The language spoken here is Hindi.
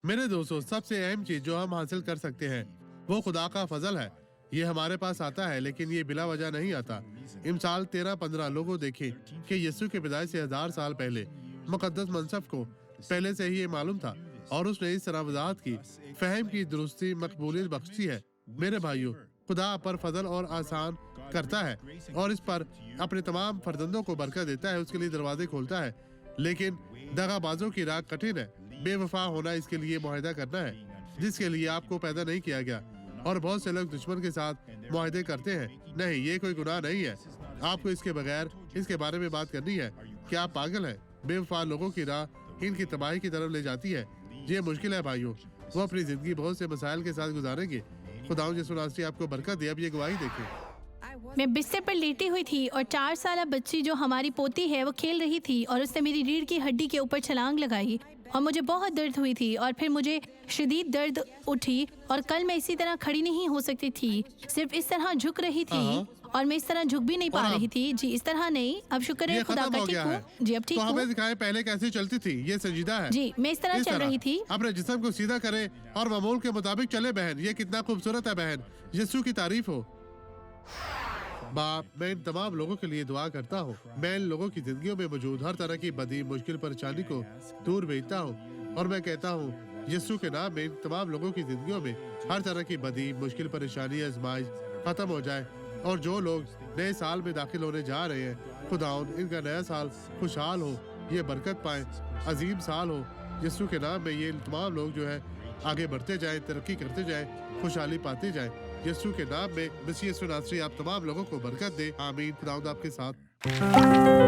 मेरे दोस्तों, सबसे अहम चीज जो हम हासिल कर सकते हैं वो खुदा का फजल है। ये हमारे पास आता है, लेकिन ये बिला वजह नहीं आता। इमसाल 13-15 लोगों देखें कि यीशु के पैदाइश से 1000 साल पहले मुकद्दस मनसब को पहले से ही ये मालूम था और उसने इस तरह वजाहत की, फहम की, दुरुस्ती, मकबूलियत बख्शी है। मेरे भाइयों, खुदा पर फजल और आसान करता है और इस पर अपने तमाम फर्जंदों को बरकत देता है, उसके लिए दरवाजे खोलता है। लेकिन दगाबाजों की राह कठिन है। बेवफा होना इसके लिए मुआहदा करना है जिसके लिए आपको पैदा नहीं किया गया। और बहुत से लोग दुश्मन के साथ मुआहदे करते हैं। नहीं, ये कोई गुनाह नहीं है। आपको इसके बगैर इसके बारे में बात करनी है। क्या आप पागल हैं? बेवफा लोगों की राह इनकी तबाही की तरफ ले जाती है। ये मुश्किल है भाइयों। वो अपनी जिंदगी बहुत से मसाइल के साथ गुजारेंगे। खुदावंद यीशु नासरी आपको बरकत दे। अब ये गवाही देखें। मैं बिस्तर पर लेटी हुई थी और 4 साल बच्ची जो हमारी पोती है वो खेल रही थी और उसने मेरी रीढ़ की हड्डी के ऊपर छलांग लगाई और मुझे बहुत दर्द हुई थी और फिर मुझे शदीद दर्द उठी और कल मैं इसी तरह खड़ी नहीं हो सकती थी, सिर्फ इस तरह झुक रही थी और मैं इस तरह झुक भी नहीं पा रही थी। जी, इस तरह नहीं। अब शुक्र है खुदा का, ठीक हूँ जी, अब ठीक तो हमें हूँ। दिखाएं पहले कैसे चलती थी। ये संजीदा है। जी, मैं इस तरह चल रही थी। अपने जिस्म को सीधा करें और मामूल के मुताबिक चले बहन। ये कितना खूबसूरत है बहन। यीशु की तारीफ हो। बाप, मैं इन तमाम लोगों के लिए दुआ करता हूँ। मैं इन लोगों की जिंदगियों में मौजूद हर तरह की बदी, मुश्किल, परेशानी को दूर भेजता हूँ और मैं कहता हूँ यीशु के नाम में इन तमाम लोगों की जिंदगियों में हर तरह की बदी, मुश्किल, परेशानी, आजमाइश खत्म हो जाए। और जो लोग नए साल में दाखिल होने जा रहे हैं, खुदावंद इनका नया साल खुशहाल हो, ये बरकत पाए, अजीम साल हो। यीशु के नाम में ये तमाम लोग जो है आगे बढ़ते जाएं, तरक्की करते जाएं, खुशहाली पाते जाएं। यीशु के नाम में मसीह यीशु नासरी आप तमाम लोगों को बरकत दे। आमीन। खुदावंद आपके साथ।